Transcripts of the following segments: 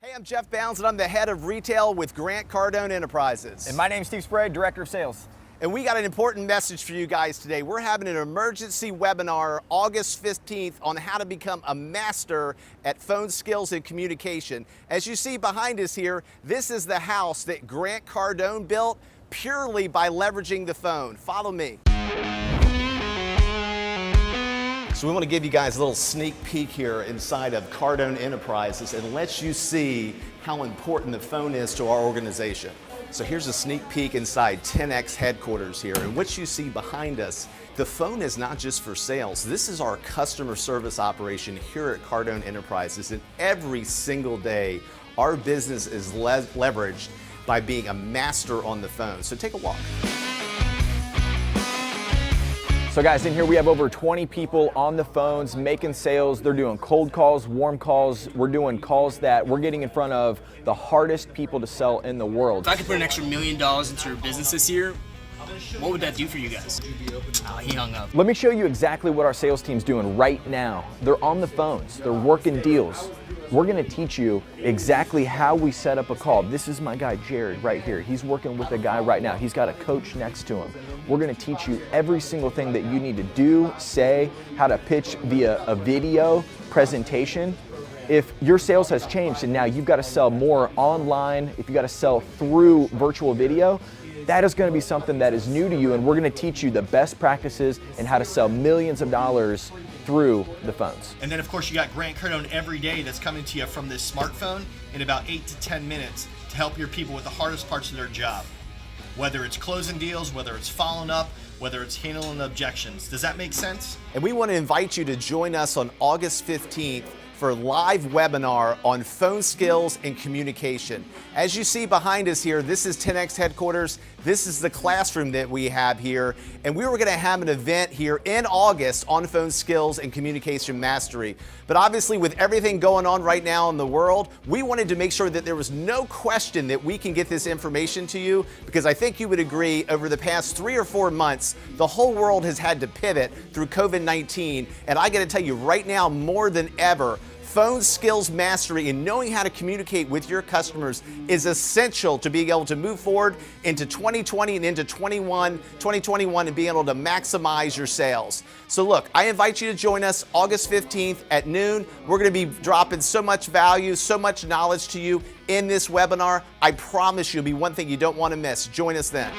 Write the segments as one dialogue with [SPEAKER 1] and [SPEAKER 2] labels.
[SPEAKER 1] Hey, I'm Jeff Bounds, and I'm the head of retail with Grant Cardone Enterprises.
[SPEAKER 2] And my name's Steve Spray, Director of Sales.
[SPEAKER 1] And we got an important message for you guys today. We're having an emergency webinar August 15th on how to become a master at phone skills and communication. As you see behind us here, this is the house that Grant Cardone built purely by leveraging the phone. Follow me. So we want to give you guys a little sneak peek here inside of Cardone Enterprises and let you see how important the phone is to our organization. So here's a sneak peek inside 10X headquarters here, and what you see behind us, the phone is not just for sales. This is our customer service operation here at Cardone Enterprises, and every single day our business is leveraged by being a master on the phone. So take a walk.
[SPEAKER 2] So guys, in here we have over 20 people on the phones making sales. They're doing cold calls, warm calls. We're doing calls that we're getting in front of the hardest people to sell in the world.
[SPEAKER 3] If I could put an extra $1 million into your business this year, what would that do for you guys? He hung up.
[SPEAKER 2] Let me show you exactly what our sales team's doing right now. They're on the phones, they're working deals. We're gonna teach you exactly how we set up a call. This is my guy, Jared, right here. He's working with a guy right now. He's got a coach next to him. We're gonna teach you every single thing that you need to do, say, how to pitch via a video presentation. If your sales has changed and now you've got to sell more online, if you got to sell through virtual video, that is going to be something that is new to you, and we're going to teach you the best practices and how to sell millions of dollars through the phones.
[SPEAKER 4] And then of course you got Grant Cardone every day that's coming to you from this smartphone in about 8 to 10 minutes to help your people with the hardest parts of their job. Whether it's closing deals, whether it's following up, whether it's handling objections. Does that make sense?
[SPEAKER 1] And we want to invite you to join us on August 15th for a live webinar on phone skills and communication. As you see behind us here, this is 10X headquarters. This is the classroom that we have here. And we were gonna have an event here in August on phone skills and communication mastery. But obviously with everything going on right now in the world, we wanted to make sure that there was no question that we can get this information to you, because I think you would agree over the past 3 or 4 months, the whole world has had to pivot through COVID-19. And I gotta tell you right now, more than ever, phone skills mastery and knowing how to communicate with your customers is essential to being able to move forward into 2020 and into 2021 and being able to maximize your sales. So look, I invite you to join us August 15th at noon. We're going to be dropping so much value, so much knowledge to you in this webinar. I promise you it'll be one thing you don't want to miss. Join us then.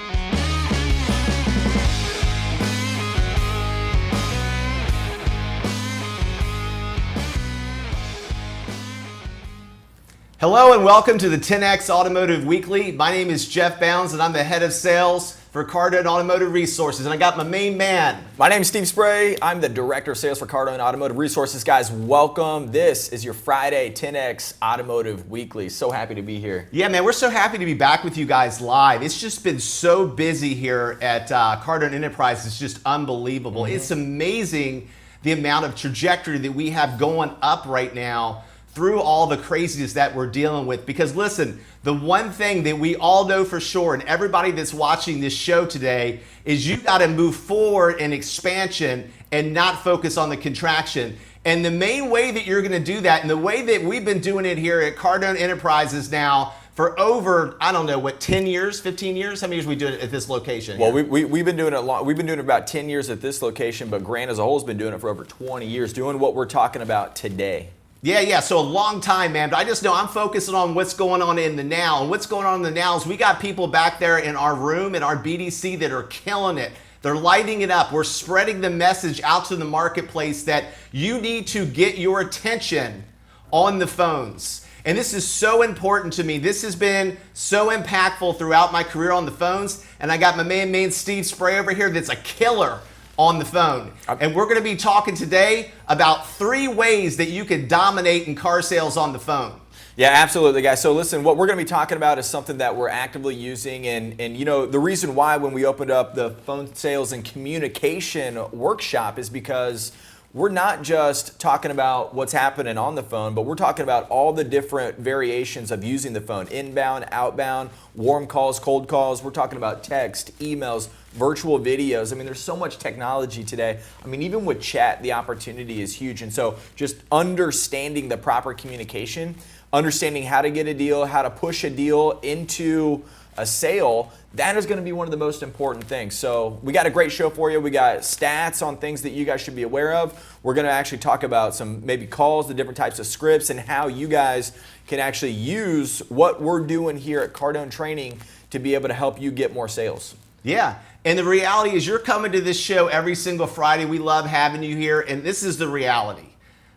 [SPEAKER 1] Hello and welcome to the 10X Automotive Weekly. My name is Jeff Bounds and I'm the head of sales for Cardone Automotive Resources, and I got my main man.
[SPEAKER 2] My name's Steve Spray. I'm the Director of Sales for Cardone Automotive Resources. Guys, welcome. This is your Friday 10X Automotive Weekly. So happy to be here.
[SPEAKER 1] Yeah, man, we're so happy to be back with you guys live. It's just been so busy here at Cardone Enterprise. It's just unbelievable. It's amazing the amount of trajectory that we have going up right now through all the craziness that we're dealing with. Because listen, the one thing that we all know for sure, and everybody that's watching this show today, is you gotta move forward in expansion and not focus on the contraction. And the main way that you're gonna do that, and the way that we've been doing it here at Cardone Enterprises now for over, I don't know, what, 10 years, 15 years? How many years we do it at this location?
[SPEAKER 2] Well, we've been doing it long. We've been doing it about 10 years at this location, but Grant as a whole has been doing it for over 20 years, doing what we're talking about today.
[SPEAKER 1] Yeah, so a long time, man. But I just know I'm focusing on what's going on in the now. And what's going on in the now is we got people back there in our room, in our BDC, that are killing it. They're lighting it up. We're spreading the message out to the marketplace that you need to get your attention on the phones. And this is so important to me. This has been so impactful throughout my career on the phones. And I got my main Steve Spray over here that's a killer on the phone. And we're gonna be talking today about 3 ways that you can dominate in car sales on the phone.
[SPEAKER 2] Yeah, absolutely, guys. So listen, what we're going to be talking about is something that we're actively using, and you know, the reason why when we opened up the phone sales and communication workshop is because we're not just talking about what's happening on the phone, but we're talking about all the different variations of using the phone: inbound, outbound, warm calls, cold calls. We're talking about text, emails, virtual videos. I mean, there's so much technology today. I mean, even with chat, the opportunity is huge. And so just understanding the proper communication understanding how to get a deal, how to push a deal into a sale, that is going to be one of the most important things. So we got a great show for you. We got stats on things that you guys should be aware of. We're going to actually talk about some maybe calls, the different types of scripts, and how you guys can actually use what we're doing here at Cardone Training to be able to help you get more sales.
[SPEAKER 1] Yeah. And the reality is you're coming to this show every single Friday. We love having you here. And this is the reality.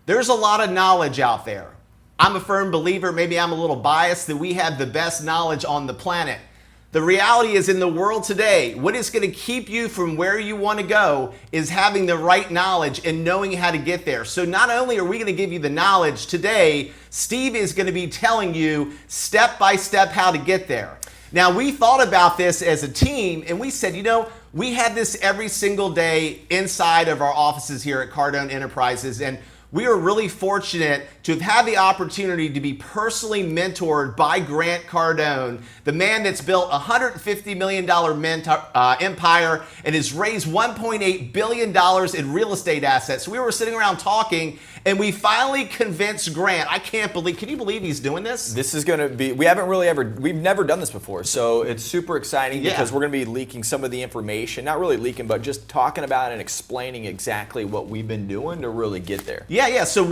[SPEAKER 1] There's a lot of knowledge out there. I'm a firm believer, maybe I'm a little biased, that we have the best knowledge on the planet. The reality is in the world today, what is going to keep you from where you want to go is having the right knowledge and knowing how to get there. So not only are we going to give you the knowledge today, Steve is going to be telling you step by step how to get there. Now, we thought about this as a team and we said, you know, we have this every single day inside of our offices here at Cardone Enterprises, and we are really fortunate to have had the opportunity to be personally mentored by Grant Cardone, the man that's built a $150 million empire and has raised $1.8 billion in real estate assets. We were sitting around talking and we finally convinced Grant. Can you believe he's doing this?
[SPEAKER 2] This is going to be, we've never done this before. So it's super exciting because we're going to be leaking some of the information, not really leaking, but just talking about and explaining exactly what we've been doing to really get there.
[SPEAKER 1] Yeah. So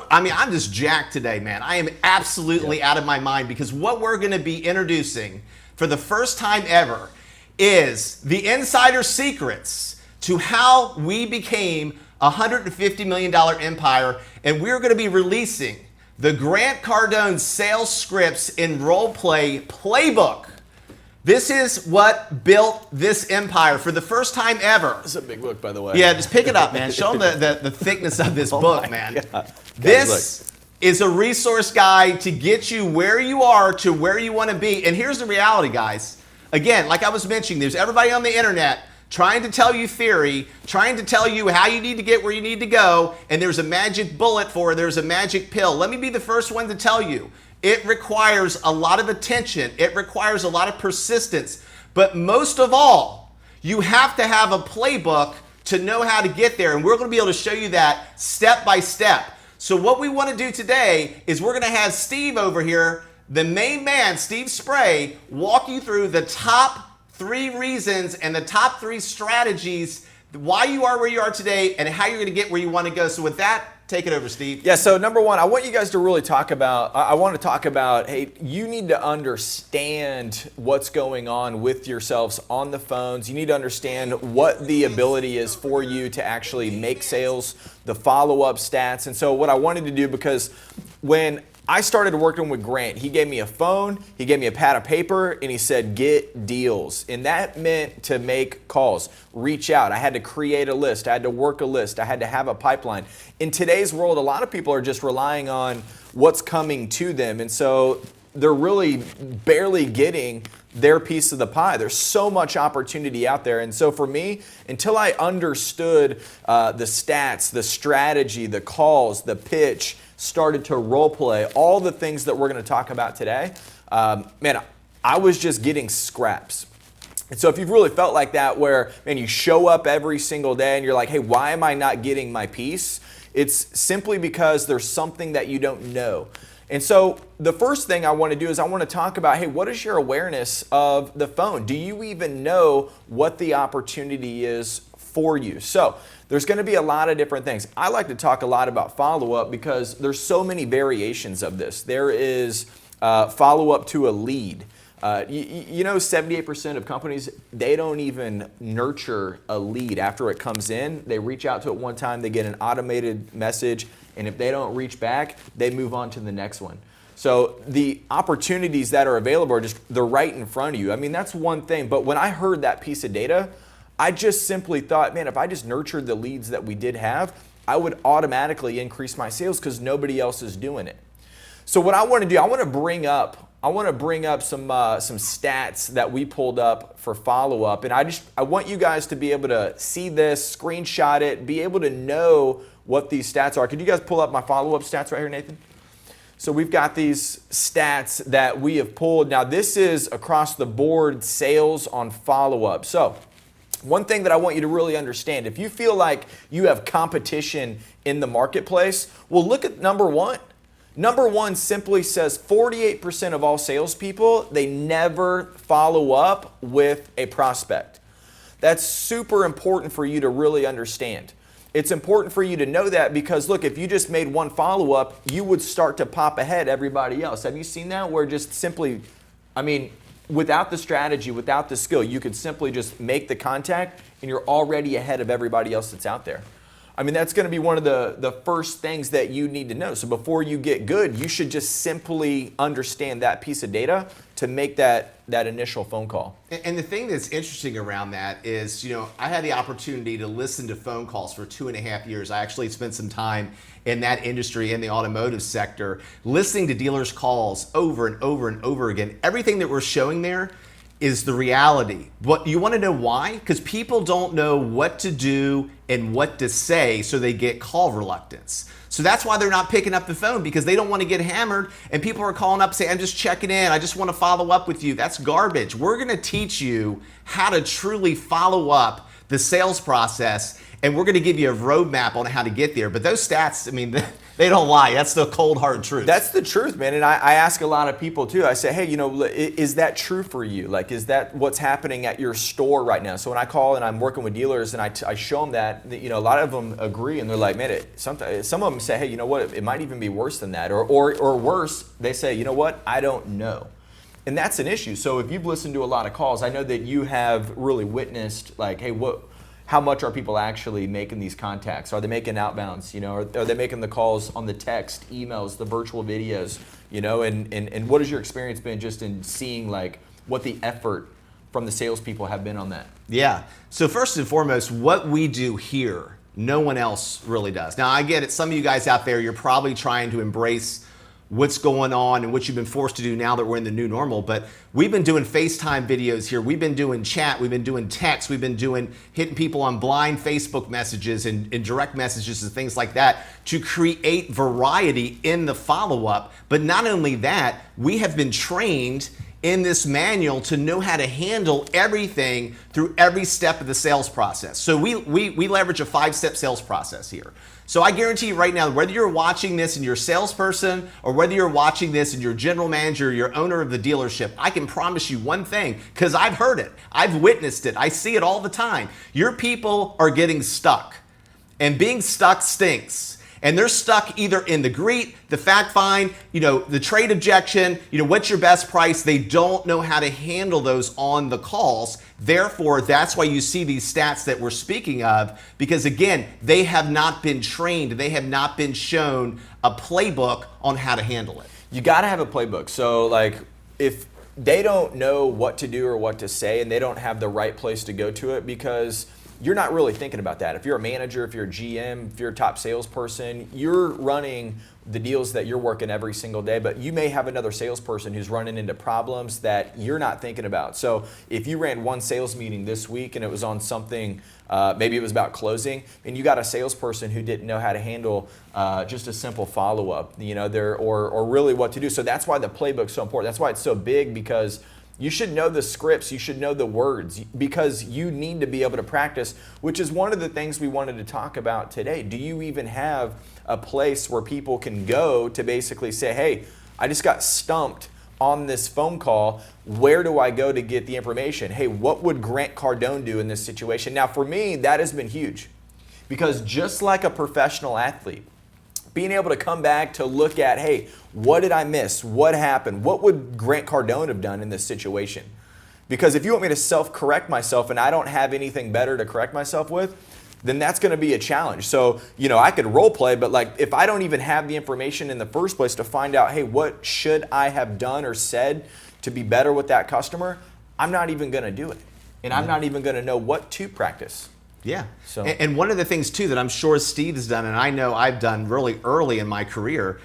[SPEAKER 1] I'm just jacked today, man. I am absolutely out of my mind because what we're going to be introducing for the first time ever is the insider secrets to how we became a $150 million empire, and we're going to be releasing the Grant Cardone Sales Scripts in Role Play Playbook. This is what built this empire for the first time ever.
[SPEAKER 2] This is a big book, by the way.
[SPEAKER 1] Yeah, just pick it up, man. Show them the thickness of this book, man. God. This is a resource guide to get you where you are to where you want to be. And here's the reality, guys. Again, like I was mentioning, there's everybody on the internet trying to tell you theory, trying to tell you how you need to get where you need to go, and there's a magic bullet for it, there's a magic pill. Let me be the first one to tell you, it requires a lot of attention, it requires a lot of persistence, but most of all, you have to have a playbook to know how to get there, and we're going to be able to show you that step by step. So what we want to do today is we're going to have Steve over here, the main man, Steve Spray, walk you through the top 3 reasons and the top 3 strategies why you are where you are today and how you're going to get where you want to go. So with that, take it over, Steve.
[SPEAKER 2] Yeah, so number one, I want you guys to really talk about, hey, you need to understand what's going on with yourselves on the phones. You need to understand what the ability is for you to actually make sales, the follow-up stats. And so what I wanted to do, because when I started working with Grant, he gave me a phone, he gave me a pad of paper, and he said, get deals. And that meant to make calls, reach out. I had to create a list. I had to work a list. I had to have a pipeline. In today's world, a lot of people are just relying on what's coming to them. And so they're really barely getting their piece of the pie. There's so much opportunity out there. And so for me, until I understood the stats, the strategy, the calls, the pitch, started to role play, all the things that we're going to talk about today, man, I was just getting scraps. And so if you've really felt like that, where, man, you show up every single day and you're like, hey, why am I not getting my piece? It's simply because there's something that you don't know. And so the first thing I want to do is I want to talk about, hey, what is your awareness of the phone? Do you even know what the opportunity is for you? So there's going to be a lot of different things. I like to talk a lot about follow-up because there's so many variations of this. There is follow-up to a lead. You know, 78% of companies, they don't even nurture a lead after it comes in. They reach out to it one time, they get an automated message, and if they don't reach back, they move on to the next one. So the opportunities that are available are they're right in front of you. I mean, that's one thing. But when I heard that piece of data, I just simply thought, man, if I just nurtured the leads that we did have, I would automatically increase my sales because nobody else is doing it. So what I want to do, I want to bring up some stats that we pulled up for follow-up, and I want you guys to be able to see this, screenshot it, be able to know what these stats are. Could you guys pull up my follow-up stats right here, Nathan? So we've got these stats that we have pulled. Now this is across the board sales on follow-up. So one thing that I want you to really understand, if you feel like you have competition in the marketplace, well, look at number one. Number one simply says 48% of all salespeople, they never follow up with a prospect. That's super important for you to really understand. It's important for you to know that because look, if you just made one follow-up, you would start to pop ahead everybody else. Have you seen that where just simply, without the strategy, without the skill, you could simply just make the contact and you're already ahead of everybody else that's out there. That's going to be one of the first things that you need to know. So before you get good, you should just simply understand that piece of data to make that initial phone call.
[SPEAKER 1] And the thing that's interesting around that is, I had the opportunity to listen to phone calls for 2.5 years. I actually spent some time in that industry, in the automotive sector, listening to dealers' calls over and over and over again. Everything that we're showing there is the reality. But you want to know why? Because people don't know what to do and what to say, so they get call reluctance. So that's why they're not picking up the phone, because they don't want to get hammered, and people are calling up saying, I'm just checking in, I just want to follow up with you. That's garbage. We're going to teach you how to truly follow up the sales process, and we're going to give you a roadmap on how to get there. But those stats, they don't lie. That's the cold, hard truth.
[SPEAKER 2] That's the truth, man. And I ask a lot of people too. I say, hey, is that true for you? Like, is that what's happening at your store right now? So when I call and I'm working with dealers and I show them that, a lot of them agree and they're like, man, some of them say, hey, you know what? It might even be worse than that. Or worse, they say, you know what? I don't know. And that's an issue. So if you've listened to a lot of calls, I know that you have really witnessed, like, hey, how much are people actually making these contacts? Are they making outbounds? Are they making the calls on the text, emails, the virtual videos? And what has your experience been just in seeing like what the effort from the salespeople have been on that?
[SPEAKER 1] Yeah. So first and foremost, what we do here, no one else really does. Now I get it. Some of you guys out there, you're probably trying to embrace what's going on and what you've been forced to do now that we're in the new normal. But we've been doing FaceTime videos here. We've been doing chat. We've been doing text. We've been doing hitting people on blind Facebook messages and direct messages and things like that to create variety in the follow-up. But not only that, we have been trained in this manual to know how to handle everything through every step of the sales process. So we leverage a 5-step sales process here. So I guarantee you right now, whether you're watching this and you're a salesperson or whether you're watching this and you're general manager, you're owner of the dealership, I can promise you one thing, because I've heard it, I've witnessed it, I see it all the time. Your people are getting stuck, and being stuck stinks. And they're stuck either in the greet, the fact find, the trade objection, what's your best price? They don't know how to handle those on the calls. Therefore, that's why you see these stats that we're speaking of, because again, they have not been trained. They have not been shown a playbook on how to handle it.
[SPEAKER 2] You got to have a playbook. So like if they don't know what to do or what to say and they don't have the right place to go to it, because you're not really thinking about that. If you're a manager, if you're a GM, if you're a top salesperson, you're running the deals that you're working every single day, but you may have another salesperson who's running into problems that you're not thinking about. So if you ran one sales meeting this week and it was on something, maybe it was about closing, and you got a salesperson who didn't know how to handle just a simple follow-up, or really what to do. So that's why the playbook's so important. That's why it's so big, because you should know the scripts, you should know the words, because you need to be able to practice, which is one of the things we wanted to talk about today. Do you even have a place where people can go to basically say, hey, I just got stumped on this phone call. Where do I go to get the information? Hey, what would Grant Cardone do in this situation? Now, for me, that has been huge, because just like a professional athlete, being able to come back to look at, hey, what did I miss? What happened? What would Grant Cardone have done in this situation? Because if you want me to self-correct myself and I don't have anything better to correct myself with, then that's going to be a challenge. So, I could role play, but like if I don't even have the information in the first place to find out, hey, what should I have done or said to be better with that customer, I'm not even going to do it. And I'm not even going to know what to practice.
[SPEAKER 1] Yeah. So, and one of the things too that I'm sure Steve has done, and I know I've done really early in my career,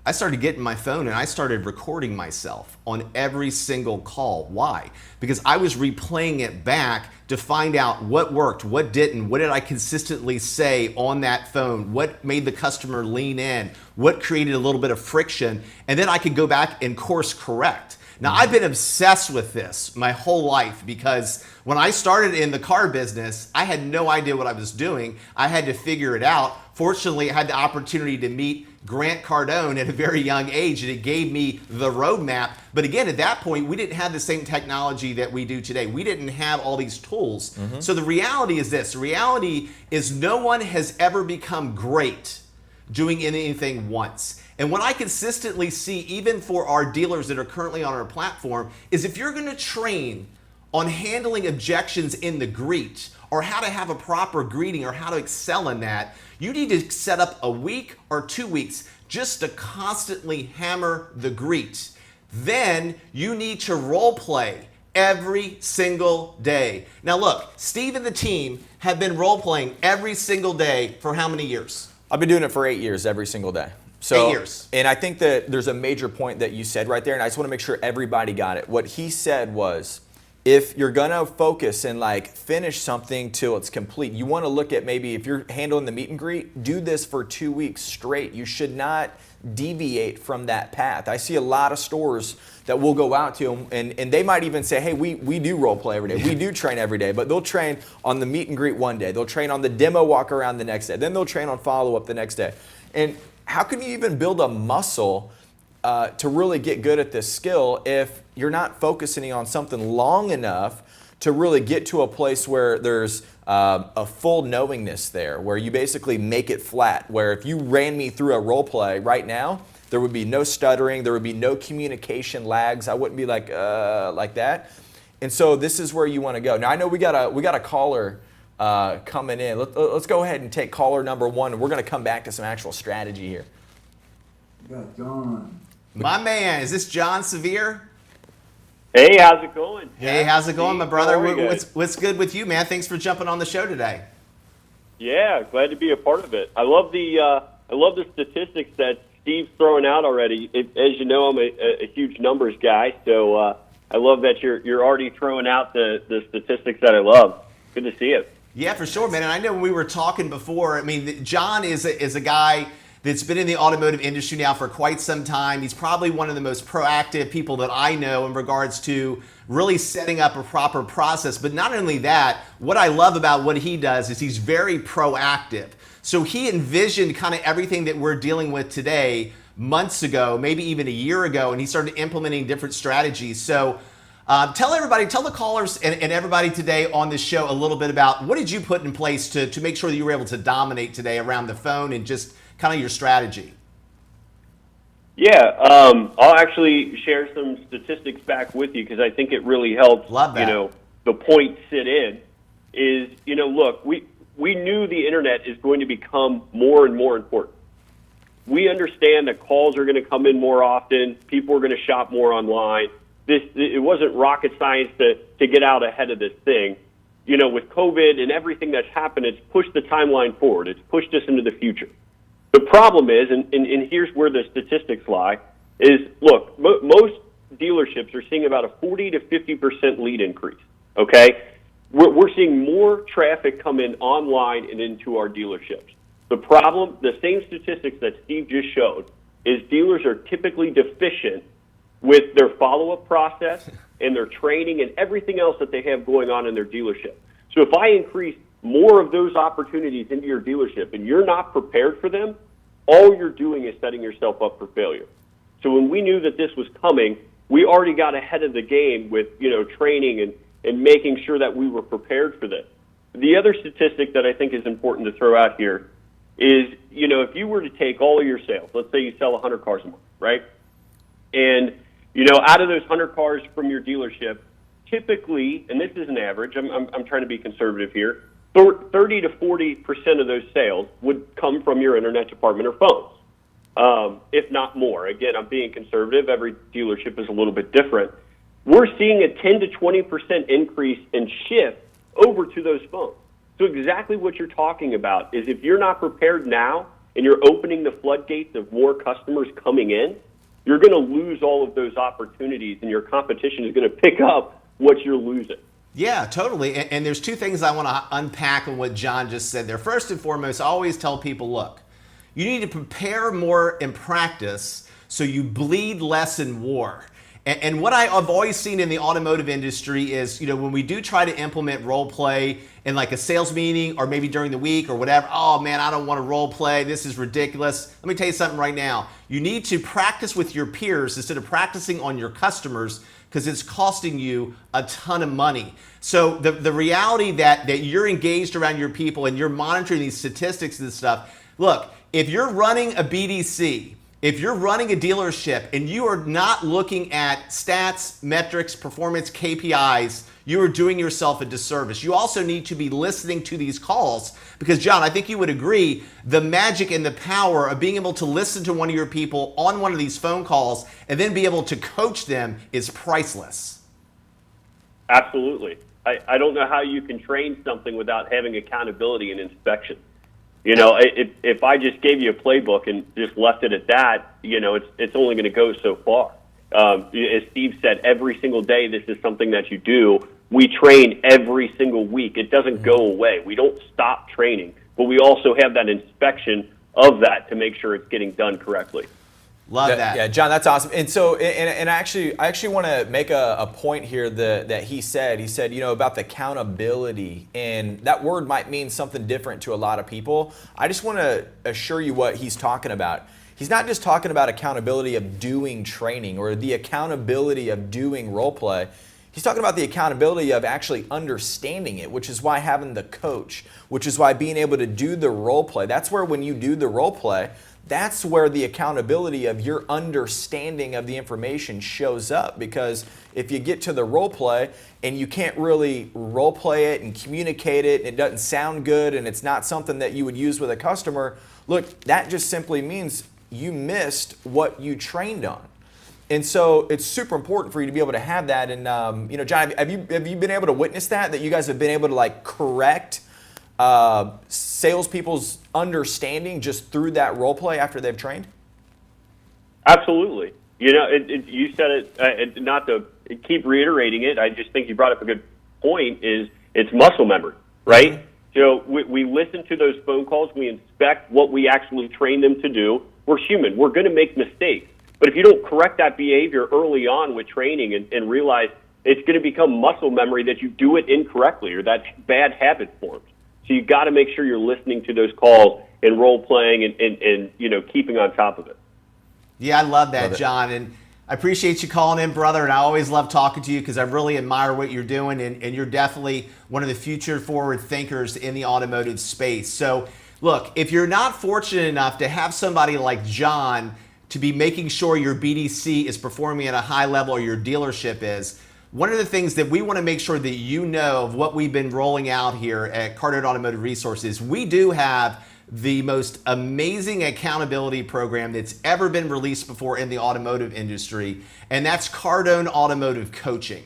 [SPEAKER 1] I started getting my phone and I started recording myself on every single call. Why? Because I was replaying it back to find out what worked, what didn't, what did I consistently say on that phone, what made the customer lean in, what created a little bit of friction, and then I could go back and course correct. Now, I've been obsessed with this my whole life because when I started in the car business, I had no idea what I was doing. I had to figure it out. Fortunately, I had the opportunity to meet Grant Cardone at a very young age, and it gave me the roadmap. But again, at that point, we didn't have the same technology that we do today. We didn't have all these tools. So the reality is this. The reality is no one has ever become great doing anything once. And what I consistently see, even for our dealers that are currently on our platform, is if you're going to train on handling objections in the greet, or how to have a proper greeting, or how to excel in that, you need to set up a week or 2 weeks just to constantly hammer the greet. Then you need to role play every single day. Now look, Steve and the team have been role playing every single day for how many years?
[SPEAKER 2] I've been doing it for 8 years every single day. So,
[SPEAKER 1] 8 years.
[SPEAKER 2] And I think that there's a major point that you said right there, and I just want to make sure everybody got it. What he said was, if you're going to focus and like finish something till it's complete, you want to look at maybe if you're handling the meet and greet, do this for 2 weeks straight. You should not deviate from that path. I see a lot of stores that we'll go out to and they might even say, hey, we do role play every day. We do train every day, but they'll train on the meet and greet one day. They'll train on the demo walk around the next day. Then they'll train on follow up the next day. And how can you even build a muscle to really get good at this skill if you're not focusing on something long enough to really get to a place where there's a full knowingness there, where you basically make it flat, where if you ran me through a role play right now, there would be no stuttering, there would be no communication lags. I wouldn't be like that. And so this is where you want to go. Now I know we got a caller coming in. Let's go ahead and take caller number 1, and we're going to come back to some actual strategy here.
[SPEAKER 5] We got John.
[SPEAKER 1] My man, is this John Severe?
[SPEAKER 6] Hey, how's it going?
[SPEAKER 1] Hey, how's it going, my brother?
[SPEAKER 6] How are you guys?
[SPEAKER 1] What's good with you, man? Thanks for jumping on the show today.
[SPEAKER 6] Yeah, glad to be a part of it. I love the statistics that Steve's throwing out already. As you know, I'm a huge numbers guy, so I love that you're already throwing out the statistics that I love. Good to see it.
[SPEAKER 1] Yeah, for sure, man. And I know when we were talking before, I mean, John is a guy that's been in the automotive industry now for quite some time. He's probably one of the most proactive people that I know in regards to really setting up a proper process. But not only that, what I love about what he does is he's very proactive. So he envisioned kind of everything that we're dealing with today months ago, maybe even a year ago, and he started implementing different strategies. So tell the callers and everybody today on this show a little bit about what did you put in place to make sure that you were able to dominate today around the phone and just kind of your strategy.
[SPEAKER 6] Yeah, I'll actually share some statistics back with you because I think it really helps.
[SPEAKER 1] Love that.
[SPEAKER 6] The point sit in is, look, we knew the internet is going to become more and more important. We understand that calls are going to come in more often. People are going to shop more online. It wasn't rocket science to get out ahead of this thing. With COVID and everything that's happened, it's pushed the timeline forward. It's pushed us into the future. The problem is, and here's where the statistics lie, is, look, most dealerships are seeing about a 40 to 50% lead increase, okay? We're seeing more traffic come in online and into our dealerships. The problem, the same statistics that Steve just showed, is dealers are typically deficient with their follow-up process and their training and everything else that they have going on in their dealership. So if I increase more of those opportunities into your dealership and you're not prepared for them, all you're doing is setting yourself up for failure. So when we knew that this was coming, we already got ahead of the game with, training and making sure that we were prepared for this. The other statistic that I think is important to throw out here is, if you were to take all of your sales, let's say you sell 100 cars a month, right? And, out of those 100 cars from your dealership, typically, and this is an average, I'm trying to be conservative here, 30 to 40% of those sales would come from your internet department or phones, if not more. Again, I'm being conservative. Every dealership is a little bit different. We're seeing a 10 to 20% increase in shift over to those phones. So exactly what you're talking about is if you're not prepared now and you're opening the floodgates of more customers coming in, you're going to lose all of those opportunities and your competition is going to pick up what you're losing.
[SPEAKER 1] Yeah, totally. And there's two things I want to unpack on what John just said there. First and foremost, I always tell people, look, you need to prepare more in practice so you bleed less in war. And what I've always seen in the automotive industry is, when we do try to implement role play in like a sales meeting or maybe during the week or whatever, oh man, I don't want to role play. This is ridiculous. Let me tell you something right now. You need to practice with your peers instead of practicing on your customers, because it's costing you a ton of money. So the reality that you're engaged around your people and you're monitoring these statistics and stuff, look, if you're running a BDC, if you're running a dealership and you are not looking at stats, metrics, performance, KPIs, you are doing yourself a disservice. You also need to be listening to these calls because, John, I think you would agree, the magic and the power of being able to listen to one of your people on one of these phone calls and then be able to coach them is priceless.
[SPEAKER 6] Absolutely. I don't know how you can train something without having accountability and inspection. If I just gave you a playbook and just left it at that, it's only going to go so far. As Steve said, every single day this is something that you do. We train every single week. It doesn't go away. We don't stop training, but we also have that inspection of that to make sure it's getting done correctly.
[SPEAKER 1] Love that.
[SPEAKER 2] Yeah, John, that's awesome. And so, and I actually want to make a point here that he said, about the accountability, and that word might mean something different to a lot of people. I just want to assure you what he's talking about. He's not just talking about accountability of doing training or the accountability of doing role play. He's talking about the accountability of actually understanding it, which is why having the coach, which is why being able to do the role play. That's where when you do the role play, that's where the accountability of your understanding of the information shows up. Because if you get to the role play and you can't really role play it and communicate it, and it doesn't sound good, and it's not something that you would use with a customer, look, that just simply means you missed what you trained on. And so it's super important for you to be able to have that. And John, have you been able to witness that you guys have been able to correct salespeople's understanding just through that role play after they've trained?
[SPEAKER 6] Absolutely. You said it, not to keep reiterating it, I just think you brought up a good point, is it's muscle memory, right? Mm-hmm. So we listen to those phone calls, we inspect what we actually train them to do. We're human. We're going to make mistakes. But if you don't correct that behavior early on with training and realize it's going to become muscle memory that you do it incorrectly or that bad habit forms. So you got to make sure you're listening to those calls and role playing and keeping on top of it.
[SPEAKER 1] Yeah, I love that, John. And I appreciate you calling in, brother. And I always love talking to you because I really admire what you're doing. And you're definitely one of the future forward thinkers in the automotive space. So look, if you're not fortunate enough to have somebody like John to be making sure your BDC is performing at a high level or your dealership is, one of the things that we want to make sure that you know of what we've been rolling out here at Cardone Automotive Resources, we do have the most amazing accountability program that's ever been released before in the automotive industry, and that's Cardone Automotive Coaching.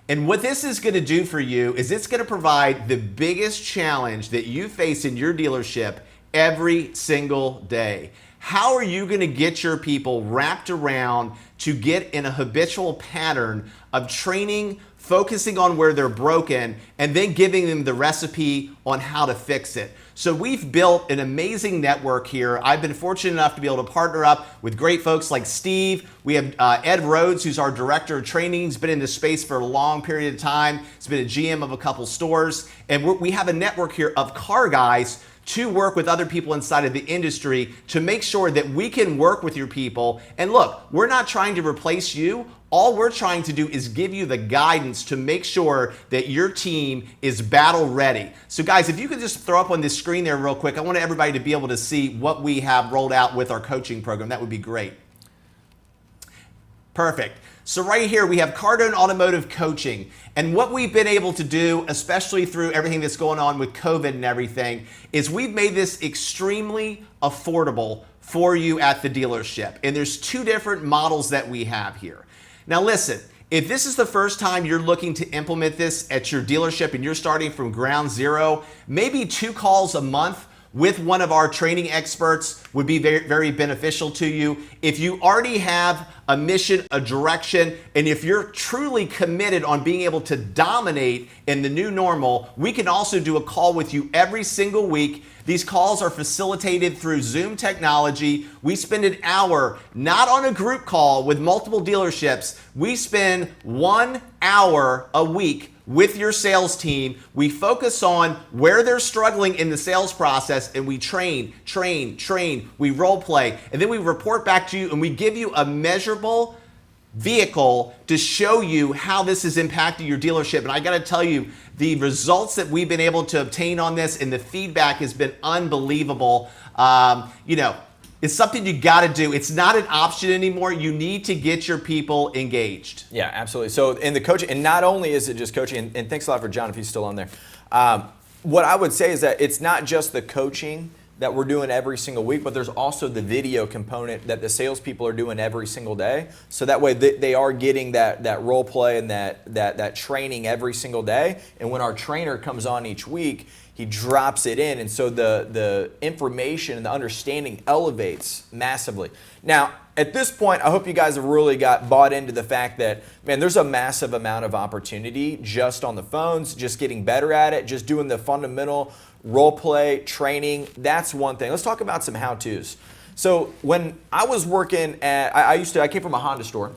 [SPEAKER 1] And what this is going to do for you is it's going to provide the biggest challenge that you face in your dealership every single day. How are you going to get your people wrapped around to get in a habitual pattern of training, focusing on where they're broken, and then giving them the recipe on how to fix it? So we've built an amazing network here. I've been fortunate enough to be able to partner up with great folks like Steve. We have Ed Rhodes, who's our director of training. He's been in this space for a long period of time. He's been a GM of a couple stores. And we have a network here of car guys to work with other people inside of the industry to make sure that we can work with your people. And look, we're not trying to replace you. All we're trying to do is give you the guidance to make sure that your team is battle ready. So guys, if you could just throw up on this screen there real quick, I want everybody to be able to see what we have rolled out with our coaching program. That would be great. Perfect. So right here we have Cardone Automotive Coaching. And what we've been able to do, especially through everything that's going on with COVID and everything, is we've made this extremely affordable for you at the dealership. And there's two different models that we have here. Now listen, if this is the first time you're looking to implement this at your dealership and you're starting from ground zero, maybe 2 calls a month with one of our training experts would be very, very beneficial to you. If you already have a mission, a direction, and if you're truly committed on being able to dominate in the new normal, we can also do a call with you every single week. These calls are facilitated through Zoom technology. We spend an hour not on a group call with multiple dealerships. We spend 1 hour a week with your sales team. We focus on where they're struggling in the sales process, and we train, we role play, and then we report back to you, and we give you a measurable vehicle to show you how this is impacting your dealership. And I got to tell you, the results that we've been able to obtain on this and the feedback has been unbelievable. It's something you got to do. It's not an option anymore. You need to get your people engaged.
[SPEAKER 2] Yeah, absolutely. So in the coaching, and not only is it just coaching, and thanks a lot for John if he's still on there. What I would say is that it's not just the coaching that we're doing every single week, but there's also the video component that the salespeople are doing every single day. So that way they are getting that role play and that training every single day. And when our trainer comes on each week, he drops it in. And so the information and the understanding elevates massively. Now, at this point, I hope you guys have really got bought into the fact that, man, there's a massive amount of opportunity just on the phones, just getting better at it, just doing the fundamental role play training. That's one thing. Let's talk about some how-tos. So when I was working at, I came from a Honda store,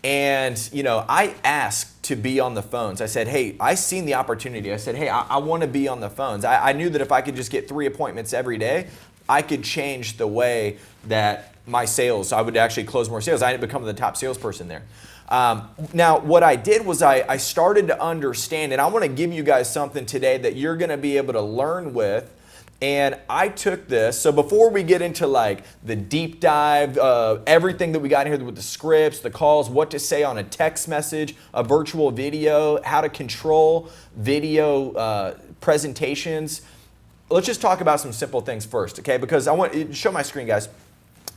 [SPEAKER 2] and I asked to be on the phones. I said, hey, I seen the opportunity. I said, hey, I want to be on the phones. I knew that if I could just get 3 appointments every day, I could change the way that my sales, I would actually close more sales. I ended up becoming the top salesperson there. Now, what I did was I started to understand, and I want to give you guys something today that you're going to be able to learn with. And I took this. So before we get into like the deep dive, everything that we got here with the scripts, the calls, what to say on a text message, a virtual video, how to control video presentations. Let's just talk about some simple things first, okay? Because I want to show my screen, guys.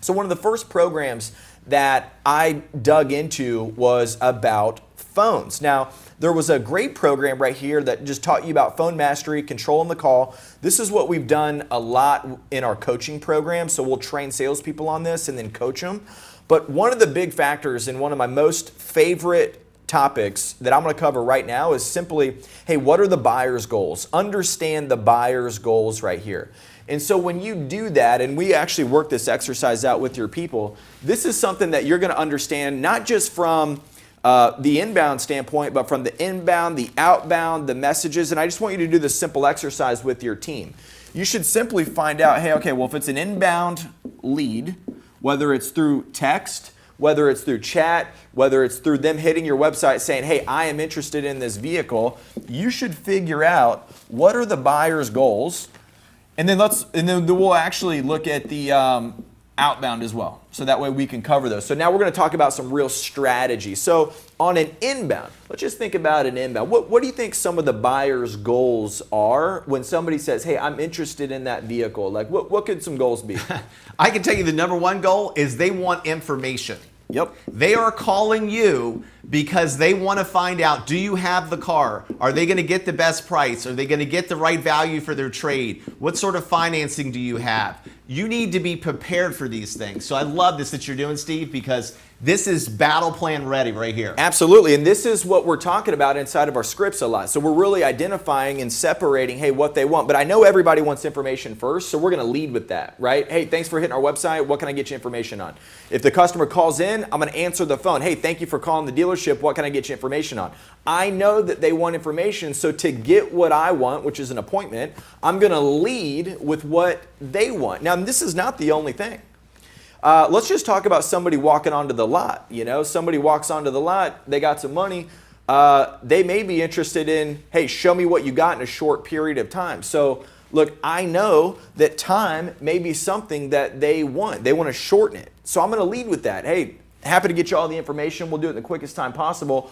[SPEAKER 2] So one of the first programs that I dug into was about phones. Now, there was a great program right here that just taught you about phone mastery, controlling the call. This is what we've done a lot in our coaching program. So we'll train salespeople on this and then coach them. But one of the big factors and one of my most favorite topics that I'm going to cover right now is simply, hey, what are the buyer's goals? Understand the buyer's goals right here. And so when you do that, and we actually work this exercise out with your people, this is something that you're going to understand not just from the inbound standpoint, but from the inbound, the outbound, the messages. And I just want you to do this simple exercise with your team. You should simply find out, hey, okay, well, if it's an inbound lead, whether it's through text, whether it's through chat, whether it's through them hitting your website saying, hey, I am interested in this vehicle, you should figure out what are the buyer's goals. And then we'll actually look at the outbound as well. So that way we can cover those. So now we're going to talk about some real strategy. So on an inbound, let's just think about an inbound. What do you think some of the buyer's goals are when somebody says, hey, I'm interested in that vehicle? Like what could some goals be?
[SPEAKER 1] I can tell you the number one goal is they want information.
[SPEAKER 2] Yep.
[SPEAKER 1] They are calling you because they want to find out, do you have the car? Are they going to get the best price? Are they going to get the right value for their trade? What sort of financing do you have? You need to be prepared for these things. So I love this that you're doing, Steve, because this is battle plan ready right here.
[SPEAKER 2] Absolutely. And this is what we're talking about inside of our scripts a lot. So we're really identifying and separating, hey, what they want. But I know everybody wants information first, so we're going to lead with that, right? Hey, thanks for hitting our website. What can I get you information on? If the customer calls in, I'm going to answer the phone. Hey, thank you for calling the dealership. What can I get you information on? I know that they want information, so to get what I want, which is an appointment, I'm going to lead with what they want. Now, this is not the only thing. Let's just talk about somebody walking onto the lot. Somebody walks onto the lot, they got some money. They may be interested in, hey, show me what you got in a short period of time. So look, I know that time may be something that they want. They want to shorten it. So I'm going to lead with that. Hey, happy to get you all the information. We'll do it in the quickest time possible.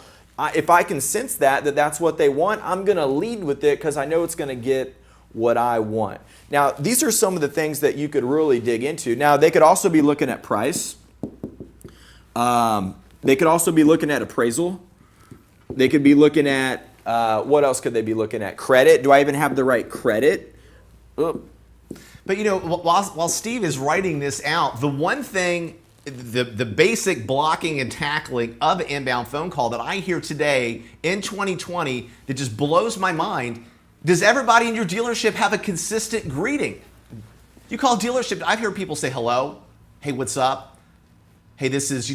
[SPEAKER 2] If I can sense that that's what they want, I'm going to lead with it because I know it's going to get what I want. Now, these are some of the things that you could really dig into. Now, they could also be looking at price. They could also be looking at appraisal. They could be looking at, what else could they be looking at? Credit. Do I even have the right credit?
[SPEAKER 1] But while Steve is writing this out, the one thing the basic blocking and tackling of an inbound phone call that I hear today in 2020 that just blows my mind. Does everybody in your dealership have a consistent greeting? You call dealership, I've heard people say hello, hey, what's up? Hey, this is,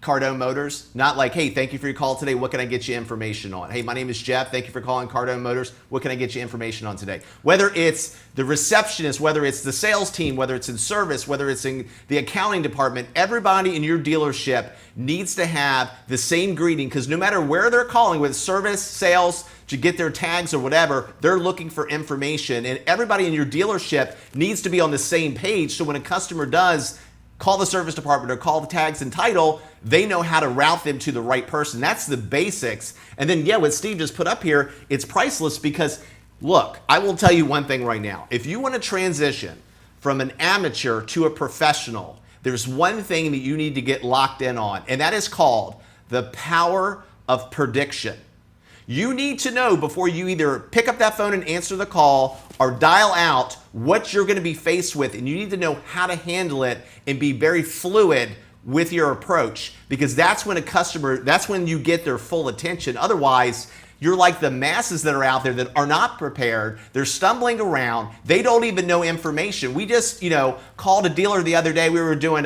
[SPEAKER 1] Cardone Motors. Not like, hey, thank you for your call today. What can I get you information on? Hey, my name is Jeff. Thank you for calling Cardone Motors. What can I get you information on today? Whether it's the receptionist, whether it's the sales team, whether it's in service, whether it's in the accounting department, everybody in your dealership needs to have the same greeting, because no matter where they're calling, with service, sales, to get their tags or whatever, they're looking for information. And everybody in your dealership needs to be on the same page, so when a customer does call the service department or call the tags and title, they know how to route them to the right person. That's the basics. And then, what Steve just put up here, it's priceless, because, look, I will tell you one thing right now. If you want to transition from an amateur to a professional, there's one thing that you need to get locked in on, and that is called the power of prediction. You need to know before you either pick up that phone and answer the call or dial out what you're going to be faced with, and you need to know how to handle it and be very fluid with your approach, because that's when you get their full attention. Otherwise, you're like the masses that are out there that are not prepared. They're stumbling around. They don't even know information. We just, called a dealer the other day. We were doing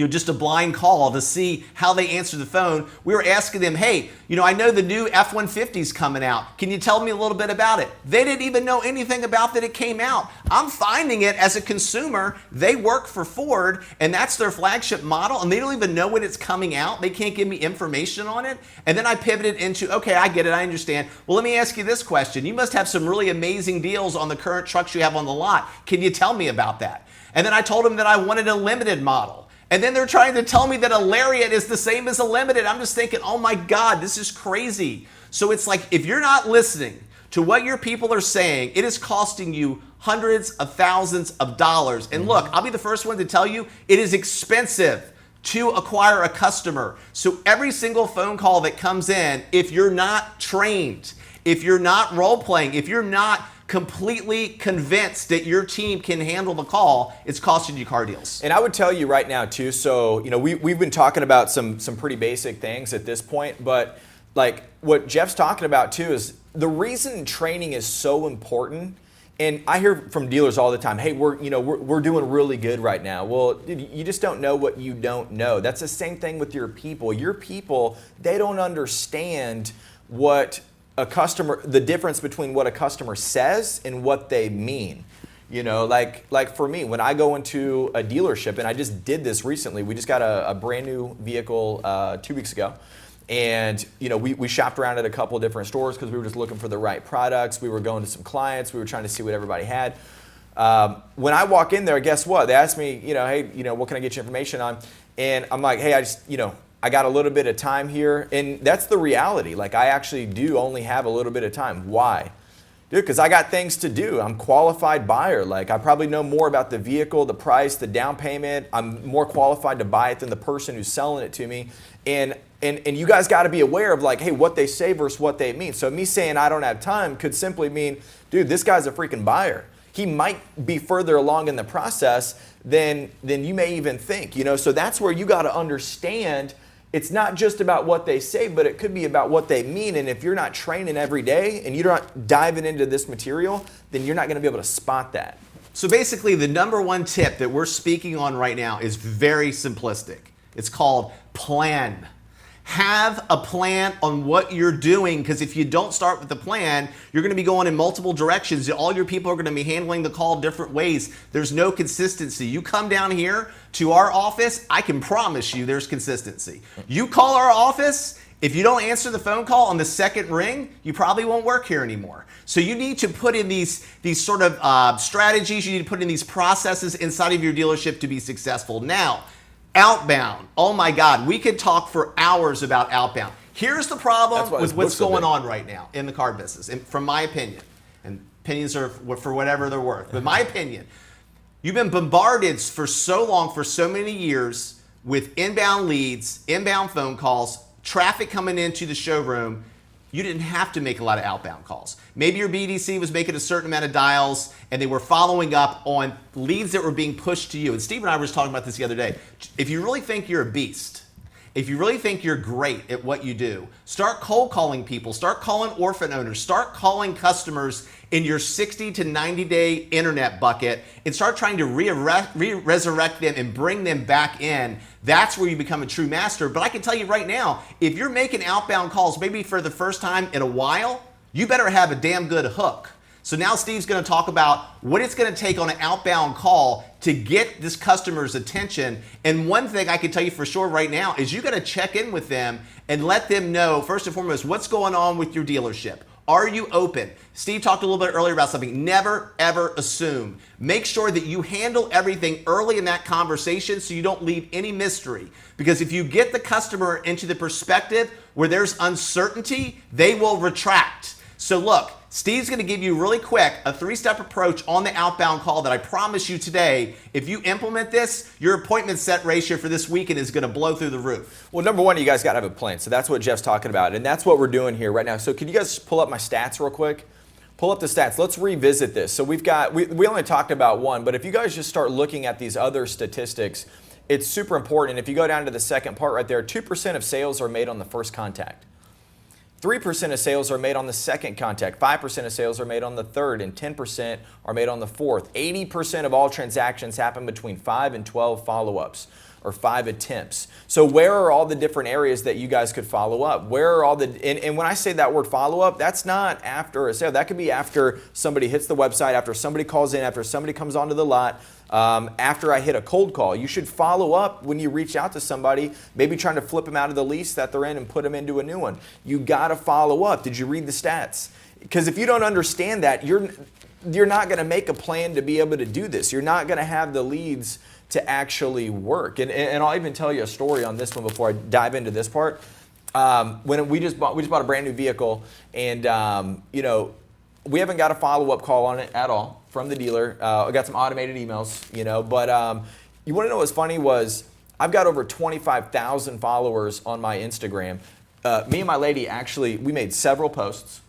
[SPEAKER 1] just a blind call to see how they answer the phone. We were asking them, hey, I know the new F-150's coming out. Can you tell me a little bit about it? They didn't even know anything about that it came out. I'm finding it as a consumer. They work for Ford, and that's their flagship model, and they don't even know when it's coming out. They can't give me information on it. And then I pivoted into, okay, I get it, I understand. Well, let me ask you this question. You must have some really amazing deals on the current trucks you have on the lot. Can you tell me about that? And then I told them that I wanted a limited model. And then they're trying to tell me that a Lariat is the same as a Limited. I'm just thinking, oh my God, this is crazy. So it's like, if you're not listening to what your people are saying, it is costing you hundreds of thousands of dollars. And look, I'll be the first one to tell you, it is expensive to acquire a customer. So every single phone call that comes in, if you're not trained, if you're not role playing, if you're not completely convinced that your team can handle the call, it's costing you car deals.
[SPEAKER 2] And I would tell you right now too, so we've been talking about some pretty basic things at this point, but like what Jeff's talking about too is the reason training is so important. And I hear from dealers all the time, hey, we're doing really good right now. Well, you just don't know what you don't know. That's the same thing with your people. Your people, they don't understand what a customer, the difference between what a customer says and what they mean. Like for me, when I go into a dealership, and I just did this recently, we just got a brand new vehicle 2 weeks ago. And we shopped around at a couple of different stores because we were just looking for the right products. We were going to some clients. We were trying to see what everybody had. When I walk in there, guess what? They asked me, hey, what can I get you information on? And I'm like, hey, I got a little bit of time here. And that's the reality. Like, I actually do only have a little bit of time. Why? Dude, because I got things to do. I'm a qualified buyer. Like, I probably know more about the vehicle, the price, the down payment. I'm more qualified to buy it than the person who's selling it to me. And you guys got to be aware of, like, hey, what they say versus what they mean. So me saying I don't have time could simply mean, dude, this guy's a freaking buyer. He might be further along in the process than you may even think. So that's where you got to understand. It's not just about what they say, but it could be about what they mean. And if you're not training every day and you're not diving into this material, then you're not going to be able to spot that.
[SPEAKER 1] So basically, the number one tip that we're speaking on right now is very simplistic. It's called plan. Have a plan on what you're doing, because if you don't start with the plan, you're going to be going in multiple directions. All your people are going to be handling the call different ways. There's no consistency. You come down here to our office, I can promise you there's consistency. You call our office, if you don't answer the phone call on the second ring, you probably won't work here anymore. So you need to put in these sort of strategies. You need to put in these processes inside of your dealership to be successful. Now, Outbound. Oh my God, we could talk for hours about Outbound. Here's the problem with what's going on right now in the car business, and from my opinion, and opinions are for whatever they're worth, but my opinion, you've been bombarded for so long, for so many years, with inbound leads, inbound phone calls, traffic coming into the showroom. you didn't have to make a lot of outbound calls. Maybe your BDC was making a certain amount of dials and they were following up on leads that were being pushed to you. And Steve and I were just talking about this the other day. If you really think you're a beast, if you really think you're great at what you do, start cold calling people, start calling orphan owners, start calling customers in your 60 to 90 day internet bucket and start trying to resurrect them and bring them back in. That's where you become a true master. But I can tell you right now, if you're making outbound calls maybe for the first time in a while, you better have a damn good hook. So now Steve's going to talk about what it's going to take on an outbound call to get this customer's attention. And one thing I can tell you for sure right now is you got to check in with them and let them know, first and foremost, what's going on with your dealership. Are you open? Steve talked a little bit earlier about something. Never, ever assume. Make sure that you handle everything early in that conversation so you don't leave any mystery. Because if you get the customer into the perspective where there's uncertainty, they will retract. So look, Steve's going to give you really quick a 3-step approach on the outbound call that I promise you today, if you implement this, your appointment set ratio for this weekend is going to blow through the roof.
[SPEAKER 2] Well, number one, you guys got to have a plan. So that's what Jeff's talking about. And that's what we're doing here right now. So can you guys pull up my stats real quick? Pull up the stats. Let's revisit this. So we only talked about one, but if you guys just start looking at these other statistics, it's super important. And if you go down to the second part right there, 2% of sales are made on the first contact. 3% of sales are made on the second contact, 5% of sales are made on the third, and 10% are made on the fourth. 80% of all transactions happen between 5 and 12 follow-ups or 5 attempts. So where are all the different areas that you guys could follow up? Where are all the, and when I say that word follow-up, that's not after a sale. That could be after somebody hits the website, after somebody calls in, after somebody comes onto the lot. After I hit a cold call, you should follow up when you reach out to somebody, maybe trying to flip them out of the lease that they're in and put them into a new one. You got to follow up. Did you read the stats? Because if you don't understand that, you're not going to make a plan to be able to do this. You're not going to have the leads to actually work. And I'll even tell you a story on this one before I dive into this part. When we just bought a brand new vehicle, and we haven't got a follow-up call on it at all from the dealer. I got some automated emails, but you want to know what's funny was I've got over 25,000 followers on my Instagram. Me and my lady actually, we made several posts.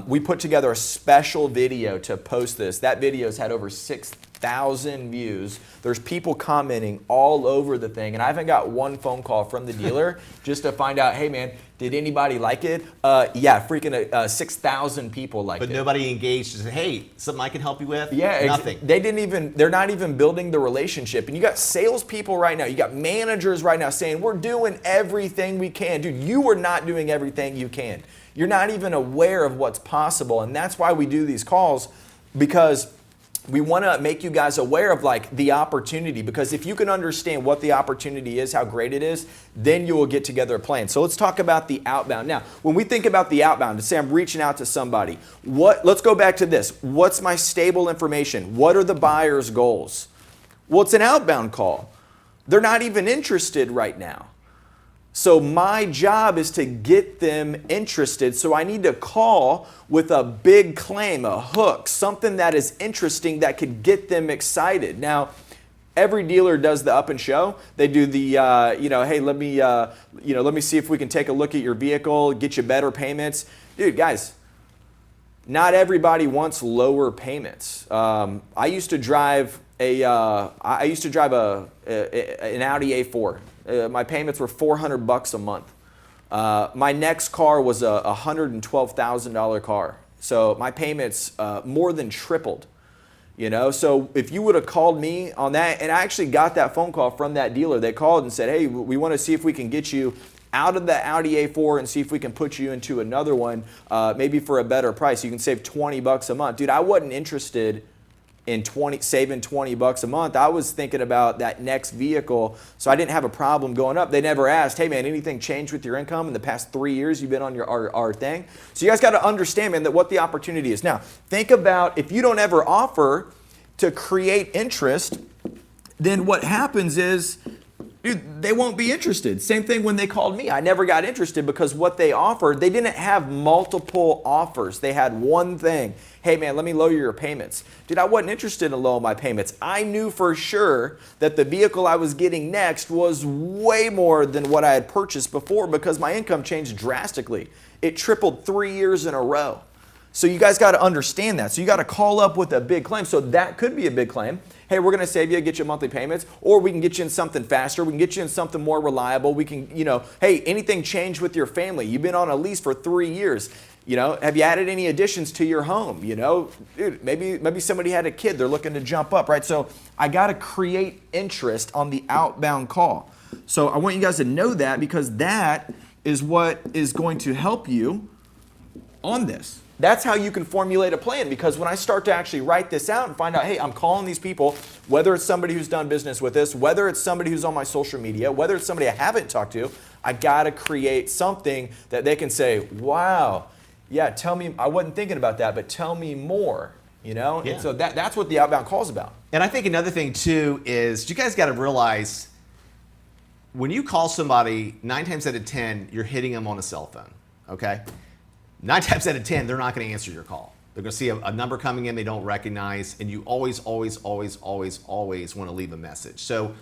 [SPEAKER 2] We put together a special video to post this. That video's had over 6,000 views. There's people commenting all over the thing, and I haven't got one phone call from the dealer just to find out, hey man, did anybody like it? Yeah, freaking 6,000 people liked it.
[SPEAKER 1] But nobody engaged to say, hey, something I can help you with?
[SPEAKER 2] Yeah,
[SPEAKER 1] nothing.
[SPEAKER 2] They're not even building the relationship. And you got salespeople right now, you got managers right now saying, we're doing everything we can. Dude, you are not doing everything you can. You're not even aware of what's possible. And that's why we do these calls, because we want to make you guys aware of like the opportunity, because if you can understand what the opportunity is, how great it is, then you will get together a plan. So let's talk about the outbound. Now, when we think about the outbound, to say I'm reaching out to somebody, let's go back to this. What's my stable information? What are the buyer's goals? Well, it's an outbound call. They're not even interested right now. So my job is to get them interested. So I need to call with a big claim, a hook, something that is interesting that could get them excited. Now, every dealer does the up and show. They do the, hey, let me see if we can take a look at your vehicle, get you better payments. Dude, guys, not everybody wants lower payments. I used to drive an Audi A4. My payments were $400 a month. My next car was a $112,000 car. So my payments more than tripled. So if you would have called me on that, and I actually got that phone call from that dealer. They called and said, hey, we want to see if we can get you out of the Audi A4 and see if we can put you into another one, maybe for a better price. You can save $20 a month. Dude, I wasn't interested in saving $20 a month. I was thinking about that next vehicle, so I didn't have a problem going up. They never asked, hey man, anything changed with your income in the past 3 years you've been on our thing? So you guys got to understand, man, that what the opportunity is. Now, think about if you don't ever offer to create interest, then what happens is, dude, they won't be interested. Same thing when they called me. I never got interested because what they offered, they didn't have multiple offers. They had one thing. Hey man, let me lower your payments. Dude, I wasn't interested in lowering my payments. I knew for sure that the vehicle I was getting next was way more than what I had purchased before because my income changed drastically. It tripled 3 years in a row. So you guys got to understand that. So you got to call up with a big claim. So that could be a big claim. Hey, we're going to save you, get you monthly payments, or we can get you in something faster. We can get you in something more reliable. We can, hey, anything changed with your family? You've been on a lease for 3 years. Have you added any additions to your home? Dude, maybe somebody had a kid. They're looking to jump up, right? So I got to create interest on the outbound call. So I want you guys to know that because that is what is going to help you on this. That's how you can formulate a plan, because when I start to actually write this out and find out, hey, I'm calling these people, whether it's somebody who's done business with us, whether it's somebody who's on my social media, whether it's somebody I haven't talked to, I got to create something that they can say, wow, yeah, tell me, I wasn't thinking about that, but tell me more,
[SPEAKER 1] Yeah.
[SPEAKER 2] And so that's what the outbound call is about.
[SPEAKER 1] And I think another thing too is you guys got to realize when you call somebody, 9 times out of 10, you're hitting them on a cell phone, okay? 9 times out of 10, they're not going to answer your call. They're going to see a number coming in they don't recognize, and you always want to leave a message. So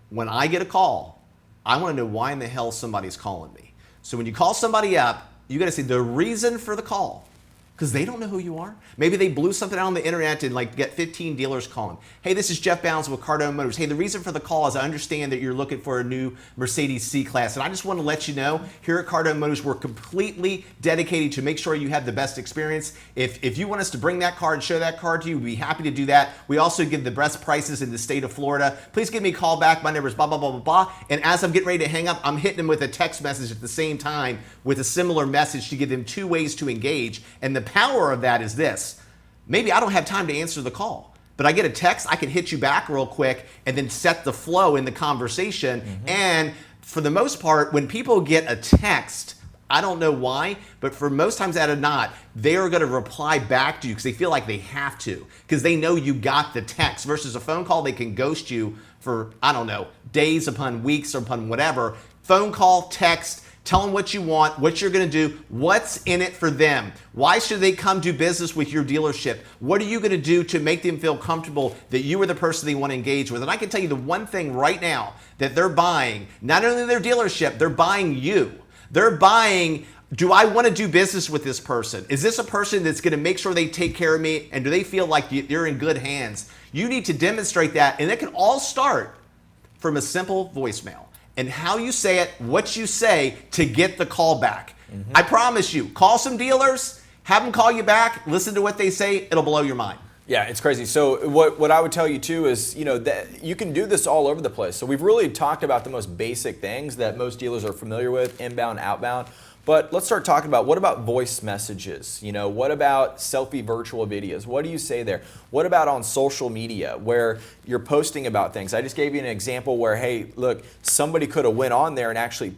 [SPEAKER 1] when I get a call, I want to know why in the hell somebody's calling me. So when you call somebody up, you got to say the reason for the call, because they don't know who you are. Maybe they blew something out on the internet and get 15 dealers calling. Hey, this is Jeff Bounds with Cardone Motors. Hey, the reason for the call is I understand that you're looking for a new Mercedes C-Class, and I just want to let you know, here at Cardone Motors, we're completely dedicated to make sure you have the best experience. If you want us to bring that car and show that car to you, we'd be happy to do that. We also give the best prices in the state of Florida. Please give me a call back. My number is blah, blah, blah, blah, blah. And as I'm getting ready to hang up, I'm hitting them with a text message at the same time with a similar message to give them 2 ways to engage. And the power of that is this. Maybe I don't have time to answer the call, but I get a text, I can hit you back real quick and then set the flow in the conversation. Mm-hmm. And for the most part, when people get a text, I don't know why, but for most times out of not, they are going to reply back to you because they feel like they have to, because they know you got the text, versus a phone call, they can ghost you for, I don't know, days upon weeks or upon whatever. Phone call, text, tell them what you want, what you're going to do, what's in it for them. Why should they come do business with your dealership? What are you going to do to make them feel comfortable that you are the person they want to engage with? And I can tell you the one thing right now that they're buying, not only their dealership, they're buying you. They're buying, do I want to do business with this person? Is this a person that's going to make sure they take care of me? And do they feel like you're in good hands? You need to demonstrate that. And it can all start from a simple voicemail. And how you say it, what you say to get the call back. Mm-hmm. I promise you, call some dealers, have them call you back, listen to what they say, it'll blow your mind.
[SPEAKER 2] Yeah, it's crazy. So what I would tell you too is, that you can do this all over the place. So we've really talked about the most basic things that most dealers are familiar with, inbound, outbound. But let's start talking about, what about voice messages? What about selfie virtual videos? What do you say there? What about on social media where you're posting about things? I just gave you an example where, hey, look, somebody could have went on there and actually,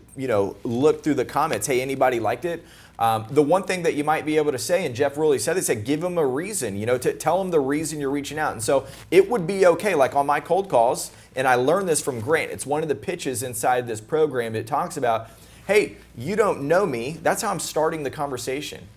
[SPEAKER 2] looked through the comments. Hey, anybody liked it? The one thing that you might be able to say, and Jeff really said, give them a reason, to tell them the reason you're reaching out. And so it would be okay, like on my cold calls, and I learned this from Grant. It's one of the pitches inside this program. It talks about, hey, you don't know me. That's how I'm starting the conversation.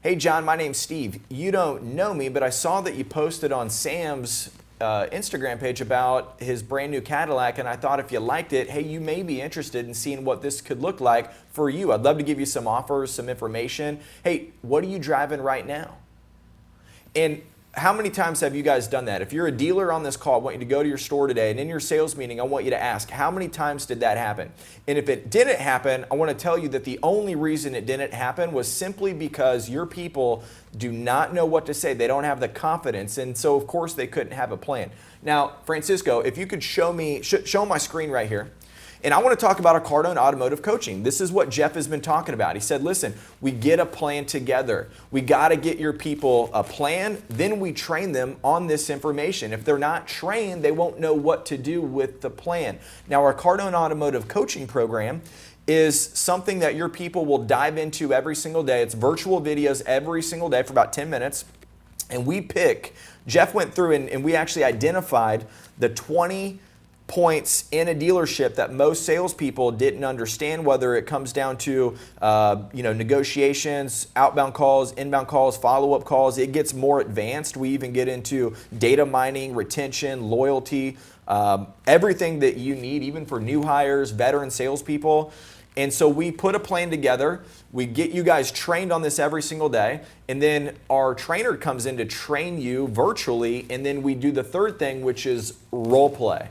[SPEAKER 2] Hey, John, my name's Steve. You don't know me, but I saw that you posted on Sam's Instagram page about his brand new Cadillac, and I thought if you liked it, hey, you may be interested in seeing what this could look like for you. I'd love to give you some offers, some information. Hey, what are you driving right now? And how many times have you guys done that? If you're a dealer on this call, I want you to go to your store today, and in your sales meeting, I want you to ask, how many times did that happen? And if it didn't happen, I want to tell you that the only reason it didn't happen was simply because your people do not know what to say. They don't have the confidence, and so of course they couldn't have a plan. Now, Francisco, if you could show my screen right here. And I want to talk about our Cardone Automotive Coaching. This is what Jeff has been talking about. He said, listen, we get a plan together. We got to get your people a plan, then we train them on this information. If they're not trained, they won't know what to do with the plan. Now, our Cardone Automotive Coaching program is something that your people will dive into every single day. It's virtual videos every single day for about 10 minutes. And Jeff went through and we actually identified the 20 points in a dealership that most salespeople didn't understand, whether it comes down to negotiations, outbound calls, inbound calls, follow-up calls. It gets more advanced. We even get into data mining, retention, loyalty, everything that you need, even for new hires, veteran salespeople. And so we put a plan together. We get you guys trained on this every single day. And then our trainer comes in to train you virtually. And then we do the third thing, which is role play.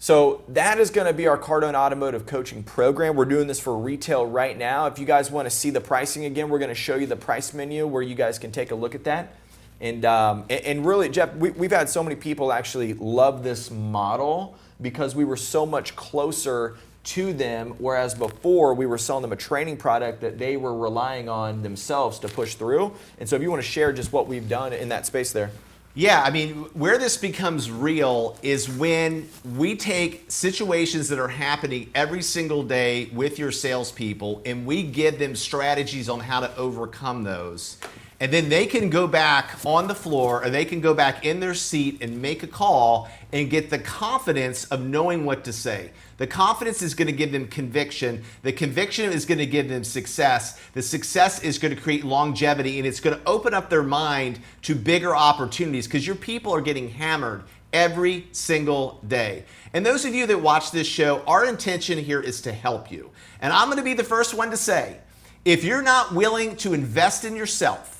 [SPEAKER 2] So that is going to be our Cardone Automotive Coaching Program. We're doing this for retail right now. If you guys want to see the pricing again, we're going to show you the price menu where you guys can take a look at that. And really, Jeff, we've had so many people actually love this model because we were so much closer to them, whereas before we were selling them a training product that they were relying on themselves to push through. And so if you want to share just what we've done in that space there.
[SPEAKER 1] Yeah, I mean, where this becomes real is when we take situations that are happening every single day with your salespeople and we give them strategies on how to overcome those. And then they can go back on the floor or they can go back in their seat and make a call and get the confidence of knowing what to say. The confidence is going to give them conviction. The conviction is going to give them success. The success is going to create longevity, and it's going to open up their mind to bigger opportunities because your people are getting hammered every single day. And those of you that watch this show, our intention here is to help you. And I'm going to be the first one to say, if you're not willing to invest in yourself,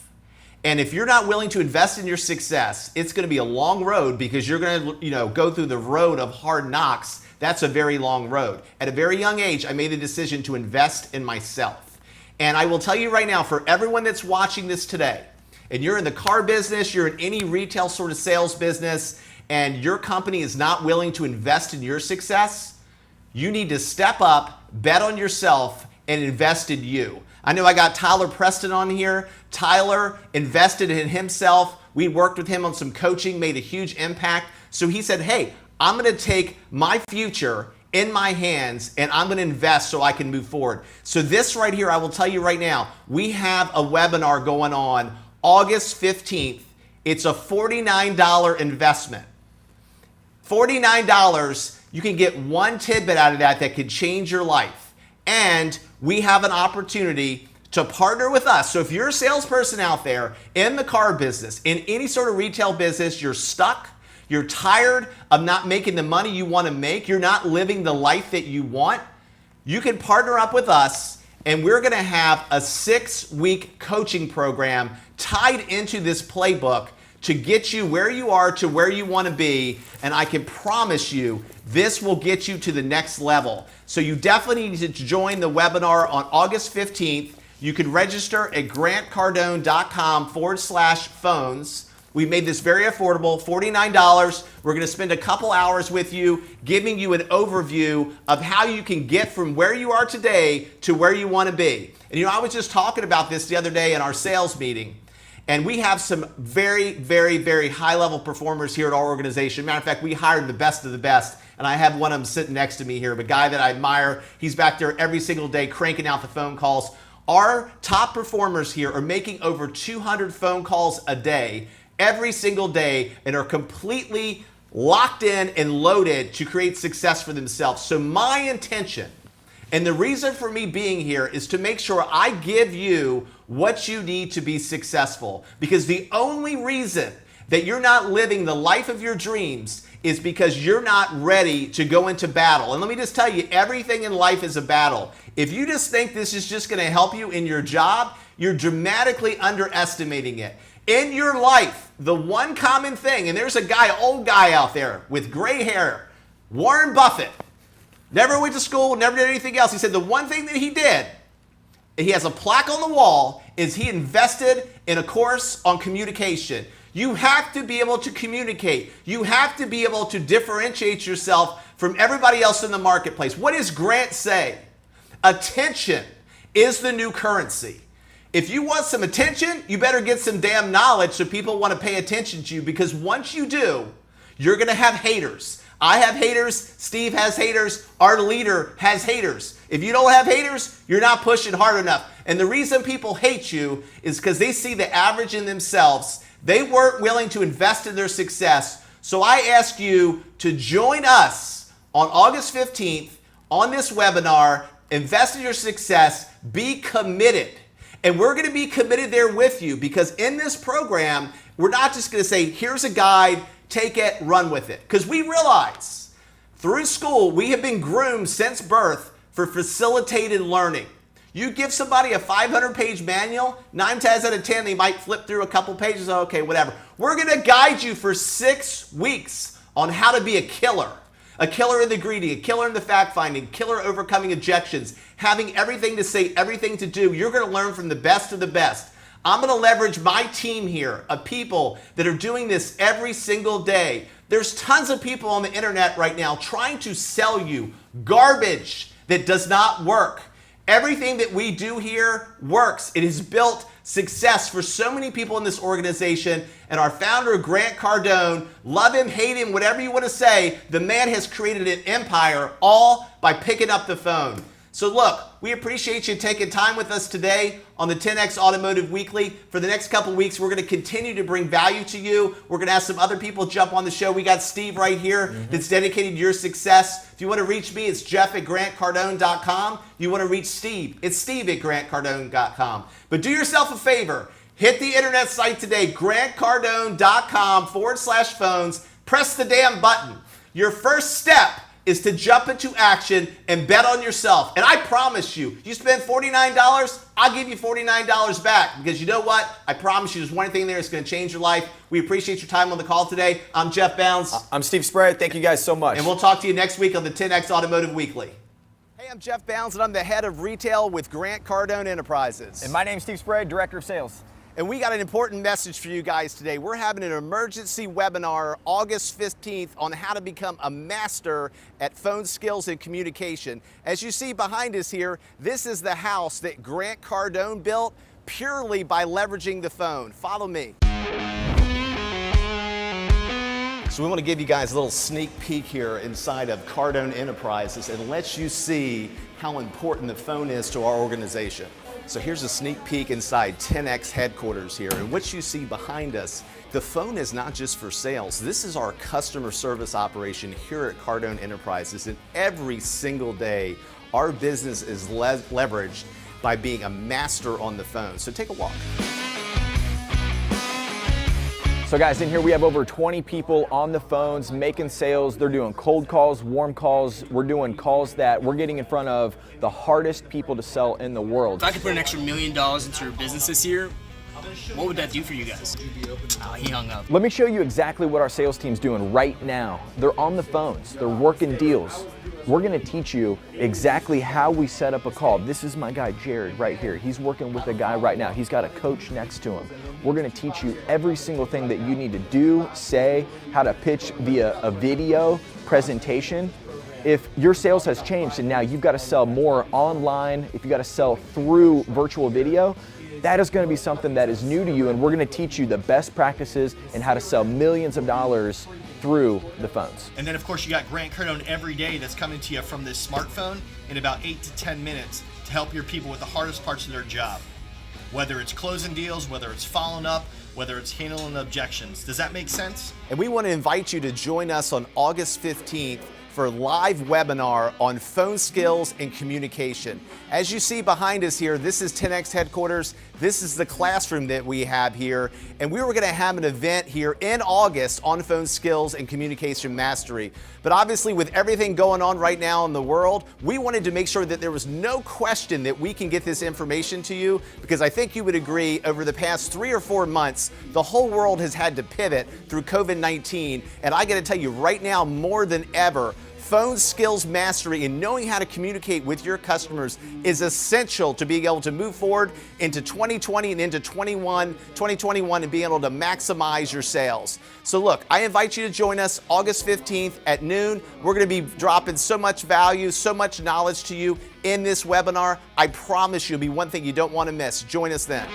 [SPEAKER 1] and if you're not willing to invest in your success, it's going to be a long road because you're going to, go through the road of hard knocks. That's a very long road. At a very young age, I made the decision to invest in myself. And I will tell you right now, for everyone that's watching this today, and you're in the car business, you're in any retail sort of sales business, and your company is not willing to invest in your success, you need to step up, bet on yourself, and invest in you. I know I got Tyler Preston on here. Tyler invested in himself. We worked with him on some coaching, made a huge impact. So he said, hey, I'm going to take my future in my hands and I'm going to invest so I can move forward. So this right here, I will tell you right now, we have a webinar going on August 15th. It's a $49 investment. $49, you can get one tidbit out of that could change your life. And we have an opportunity to partner with us. So if you're a salesperson out there in the car business, in any sort of retail business, you're stuck, you're tired of not making the money you want to make, you're not living the life that you want, you can partner up with us and we're going to have a 6-week coaching program tied into this playbook to get you where you are to where you want to be. And I can promise you, this will get you to the next level. So you definitely need to join the webinar on August 15th. You can register at grantcardone.com/phones. We've made this very affordable, $49. We're going to spend a couple hours with you, giving you an overview of how you can get from where you are today to where you want to be. And I was just talking about this the other day in our sales meeting. And we have some very, very, very high-level performers here at our organization. Matter of fact, we hired the best of the best. And I have one of them sitting next to me here, a guy that I admire. He's back there every single day cranking out the phone calls. Our top performers here are making over 200 phone calls a day, every single day, and are completely locked in and loaded to create success for themselves. So my intention and the reason for me being here is to make sure I give you what you need to be successful. Because the only reason that you're not living the life of your dreams is because you're not ready to go into battle. And let me just tell you, everything in life is a battle. If you just think this is just going to help you in your job, you're dramatically underestimating it. In your life, the one common thing, and there's a guy, old guy out there with gray hair, Warren Buffett, never went to school, never did anything else. He said the one thing that he did, he has a plaque on the wall, is he invested in a course on communication. You have to be able to communicate. You have to be able to differentiate yourself from everybody else in the marketplace. What does Grant say? Attention is the new currency. If you want some attention, you better get some damn knowledge so people want to pay attention to you, because once you do, you're going to have haters. I have haters. Steve has haters. Our leader has haters. If you don't have haters, you're not pushing hard enough. And the reason people hate you is because they see the average in themselves. They weren't willing to invest in their success, So I ask you to join us on August 15th on this webinar, Invest in Your Success, Be Committed. And we're going to be committed there with you, because in this program, we're not just going to say, here's a guide, take it, run with it. Because we realize through school, we have been groomed since birth for facilitated learning. You give somebody a 500-page manual, 9 times out of 10, they might flip through a couple pages, okay, whatever. We're going to guide you for 6 weeks on how to be a killer in the greeting, a killer in the fact-finding, killer overcoming objections, having everything to say, everything to do. You're going to learn from the best of the best. I'm going to leverage my team here of people that are doing this every single day. There's tons of people on the internet right now trying to sell you garbage that does not work. Everything that we do here works. It has built success for so many people in this organization. And our founder, Grant Cardone, love him, hate him, whatever you want to say, the man has created an empire all by picking up the phone. So look, we appreciate you taking time with us today on the 10X Automotive Weekly. For the next couple weeks, we're going to continue to bring value to you. We're going to have some other people jump on the show. We got Steve right here that's dedicated to your success. If you want to reach me, it's jeff@grantcardone.com. You want to reach Steve, it's steve@grantcardone.com. But do yourself a favor. Hit the internet site today, grantcardone.com/phones. Press the damn button. Your first step is to jump into action and bet on yourself. And I promise you, you spend $49, I'll give you $49 back, because you know what? I promise you there's one thing there that's going to change your life. We appreciate your time on the call today. I'm Jeff Bounds.
[SPEAKER 2] I'm Steve Sprague. Thank you guys so much.
[SPEAKER 1] And we'll talk to you next week on the 10X Automotive Weekly. Hey, I'm Jeff Bounds, and I'm the head of retail with Grant Cardone Enterprises.
[SPEAKER 2] And my name's Steve Sprague, Director of Sales.
[SPEAKER 1] And we got an important message for you guys today. We're having an emergency webinar August 15th on how to become a master at phone skills and communication. As you see behind us here, this is the house that Grant Cardone built purely by leveraging the phone. Follow me. So we want to give you guys a little sneak peek here inside of Cardone Enterprises and let you see how important the phone is to our organization. So here's a sneak peek inside 10X headquarters here. And what you see behind us, the phone is not just for sales. This is our customer service operation here at Cardone Enterprises. And every single day, our business is leveraged by being a master on the phone. So take a walk.
[SPEAKER 2] So guys, in here we have over 20 people on the phones making sales. They're doing cold calls, warm calls. We're doing calls that we're getting in front of the hardest people to sell in the world.
[SPEAKER 3] If I could put an extra $1 million into your business this year, what would that do for you guys? Oh, he hung up.
[SPEAKER 2] Let me show you exactly what our sales team's doing right now. They're on the phones, they're working deals. We're gonna teach you exactly how we set up a call. This is my guy, Jared, right here. He's working with a guy right now. He's got a coach next to him. We're gonna teach you every single thing that you need to do, say, how to pitch via a video presentation. If your sales has changed and now you've got to sell more online, if you got to sell through virtual video, that is going to be something that is new to you, and we're going to teach you the best practices and how to sell millions of dollars through the phones.
[SPEAKER 4] And then of course you got Grant Cardone every day that's coming to you from this smartphone in about 8 to 10 minutes to help your people with the hardest parts of their job. Whether it's closing deals, whether it's following up, whether it's handling objections. Does that make sense?
[SPEAKER 1] And we want to invite you to join us on August 15th for a live webinar on phone skills and communication. As you see behind us here, this is 10X headquarters. This is the classroom that we have here. And we were going to have an event here in August on phone skills and communication mastery. But obviously with everything going on right now in the world, we wanted to make sure that there was no question that we can get this information to you, because I think you would agree over the past 3 or 4 months, the whole world has had to pivot through COVID-19. And I got to tell you right now, more than ever, phone skills mastery and knowing how to communicate with your customers is essential to being able to move forward into 2020 and into 2021 and being able to maximize your sales. So look, I invite you to join us August 15th at noon. We're going to be dropping so much value, so much knowledge to you in this webinar. I promise you it'll be one thing you don't want to miss. Join us then.